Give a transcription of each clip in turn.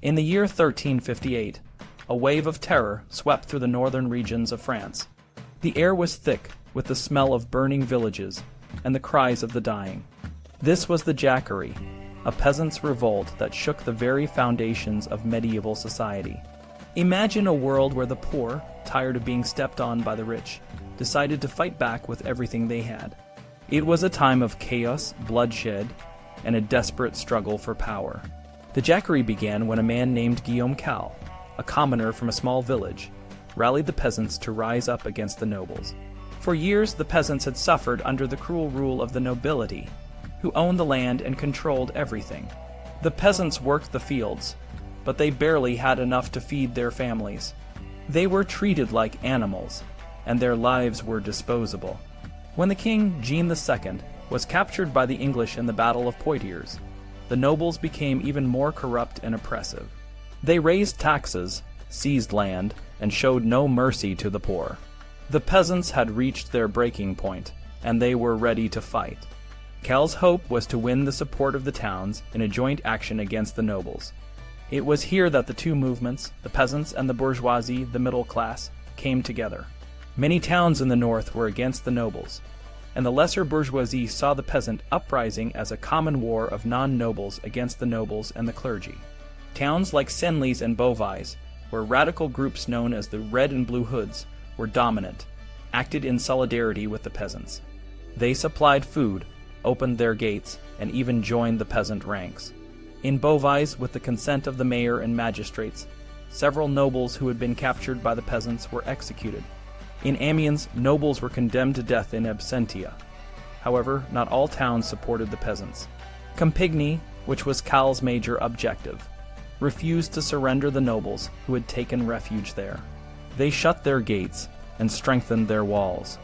In the year 1358, a wave of terror swept through the northern regions of France. The air was thick with the smell of burning villages and the cries of the dying. This was the Jacquerie, a peasants' revolt that shook the very foundations of medieval society. Imagine a world where the poor, tired of being stepped on by the rich, decided to fight back with everything they had. It was a time of chaos, bloodshed, and a desperate struggle for power. The Jacquerie began when a man named Guillaume Cale, a commoner from a small village, rallied the peasants to rise up against the nobles. For years, the peasants had suffered under the cruel rule of the nobility, who owned the land and controlled everything. The peasants worked the fields, but they barely had enough to feed their families. They were treated like animals, and their lives were disposable. When the king, Jean II, was captured by the English in the Battle of Poitiers, the nobles became even more corrupt and oppressive. They raised taxes, seized land, and showed no mercy to the poor. The peasants had reached their breaking point, and they were ready to fight. Cale's hope was to win the support of the towns in a joint action against the nobles. It was here that the two movements, the peasants and the bourgeoisie, the middle class, came together. Many towns in the north were against the nobles, and the lesser bourgeoisie saw the peasant uprising as a common war of non-nobles against the nobles and the clergy. Towns like Senlis and Beauvais, where radical groups known as the Red and Blue Hoods were dominant, acted in solidarity with the peasants. They supplied food, opened their gates, and even joined the peasant ranks. In Beauvais, with the consent of the mayor and magistrates, several nobles who had been captured by the peasants were executed. In Amiens, nobles were condemned to death in absentia. However, not all towns supported the peasants. Compiègne, which was Cale's major objective, refused to surrender the nobles who had taken refuge there. They shut their gates and strengthened their walls.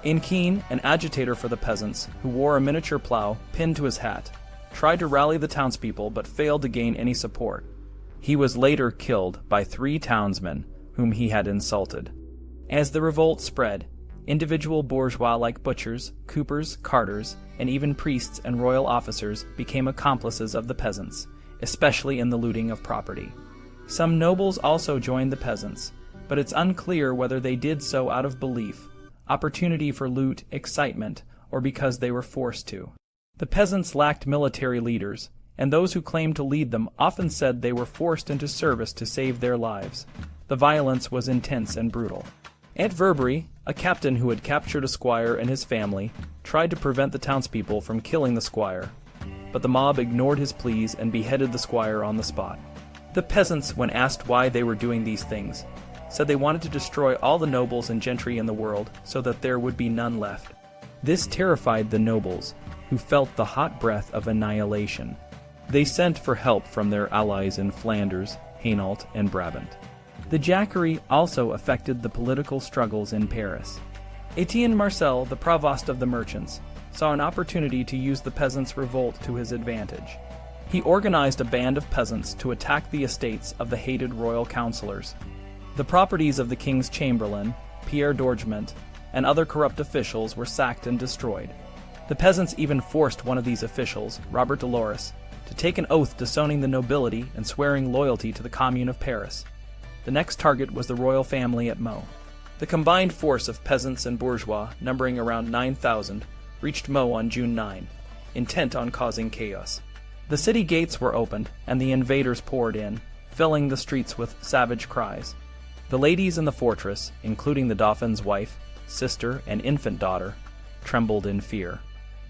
In Caen, an agitator for the peasants, who wore a miniature plough pinned to his hat, tried to rally the townspeople but failed to gain any support. He was later killed by 3 townsmen whom he had insulted. As the revolt spread, individual bourgeois like butchers, coopers, carters, and even priests and royal officers became accomplices of the peasants, especially in the looting of property. Some nobles also joined the peasants, but it's unclear whether they did so out of belief, opportunity for loot, excitement, or because they were forced to. The peasants lacked military leaders, and those who claimed to lead them often said they were forced into service to save their lives. The violence was intense and brutal. At Verberie, a captain who had captured a squire and his family tried to prevent the townspeople from killing the squire, but the mob ignored his pleas and beheaded the squire on the spot. The peasants, when asked why they were doing these things, said they wanted to destroy all the nobles and gentry in the world so that there would be none left. This terrified the nobles, who felt the hot breath of annihilation. They sent for help from their allies in Flanders, Hainault, and Brabant. The Jacquerie also affected the political struggles in Paris. Etienne Marcel, the provost of the merchants, saw an opportunity to use the peasants' revolt to his advantage. He organized a band of peasants to attack the estates of the hated royal councillors. The properties of the king's chamberlain, Pierre d'Orgemont, and other corrupt officials were sacked and destroyed. The peasants even forced one of these officials, Robert Dolores, to take an oath disowning the nobility and swearing loyalty to the Commune of Paris. The next target was the royal family at Meaux. The combined force of peasants and bourgeois, numbering around 9,000, reached Meaux on June 9, intent on causing chaos. The city gates were opened, and the invaders poured in, filling the streets with savage cries. The ladies in the fortress, including the Dauphin's wife, sister, and infant daughter, trembled in fear.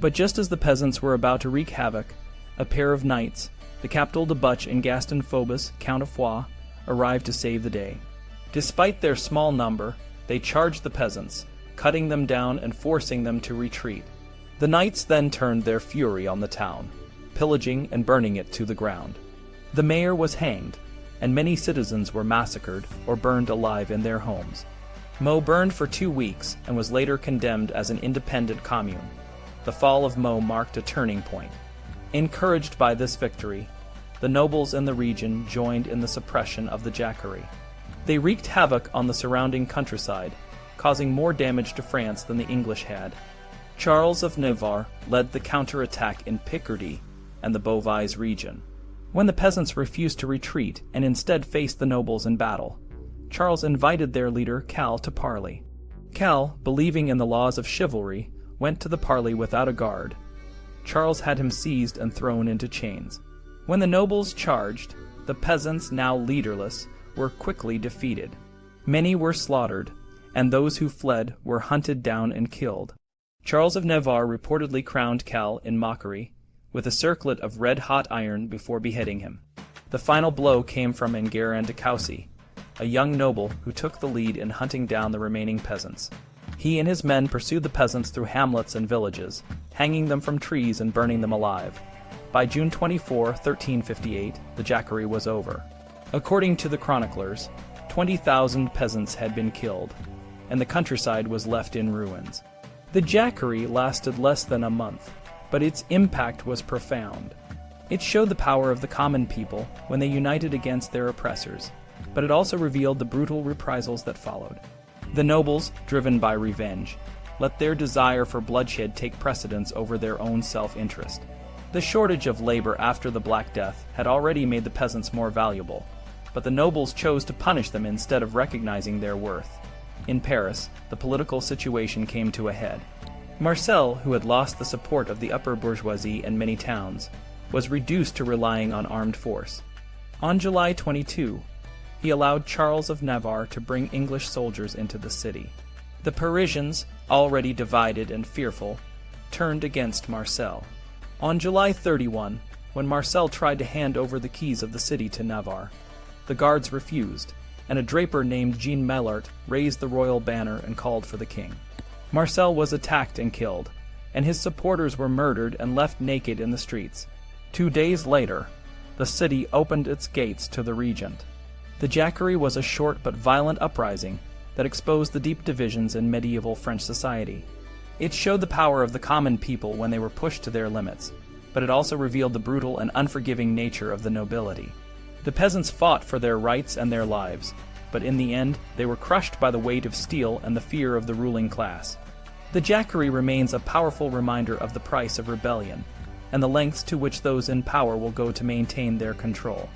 But just as the peasants were about to wreak havoc, a pair of knights, the Captal de Butch and Gaston Phobos, Count of Foix, arrived to save the day. Despite their small number, they charged the peasants, cutting them down and forcing them to retreat. The knights then turned their fury on the town, pillaging and burning it to the ground. The mayor was hanged, and many citizens were massacred or burned alive in their homes. Meaux burned for 2 weeks and was later condemned as an independent commune. The fall of Meaux marked a turning point. Encouraged by this victory, the nobles in the region joined in the suppression of the Jacquerie. They wreaked havoc on the surrounding countryside, causing more damage to France than the English had. Charles of Navarre led the counterattack in Picardy and the Beauvais region. When the peasants refused to retreat and instead faced the nobles in battle, Charles invited their leader Cale to parley. Cale, believing in the laws of chivalry, went to the parley without a guard. Charles had him seized and thrown into chains. When the nobles charged, the peasants, now leaderless, were quickly defeated. Many were slaughtered, and those who fled were hunted down and killed. Charles of Navarre reportedly crowned Cale in mockery, with a circlet of red-hot iron before beheading him. The final blow came from Enguerrand de Coucy, a young noble who took the lead in hunting down the remaining peasants. He and his men pursued the peasants through hamlets and villages, hanging them from trees and burning them alive. By June 24, 1358, the Jacquerie was over. According to the chroniclers, 20,000 peasants had been killed, and the countryside was left in ruins. The Jacquerie lasted less than a month, but its impact was profound. It showed the power of the common people when they united against their oppressors, but it also revealed the brutal reprisals that followed. The nobles, driven by revenge, let their desire for bloodshed take precedence over their own self-interest. The shortage of labor after the Black Death had already made the peasants more valuable, but the nobles chose to punish them instead of recognizing their worth. In Paris, the political situation came to a head. Marcel, who had lost the support of the upper bourgeoisie in many towns, was reduced to relying on armed force. On July 22, he allowed Charles of Navarre to bring English soldiers into the city. The Parisians, already divided and fearful, turned against Marcel. On July 31, when Marcel tried to hand over the keys of the city to Navarre, the guards refused, and a draper named Jean Malert raised the royal banner and called for the king. Marcel was attacked and killed, and his supporters were murdered and left naked in the streets. 2 days later, the city opened its gates to the regent. The Jacquerie was a short but violent uprising that exposed the deep divisions in medieval French society. It showed the power of the common people when they were pushed to their limits, but it also revealed the brutal and unforgiving nature of the nobility. The peasants fought for their rights and their lives, but in the end they were crushed by the weight of steel and the fear of the ruling class. The Jacquerie remains a powerful reminder of the price of rebellion, and the lengths to which those in power will go to maintain their control.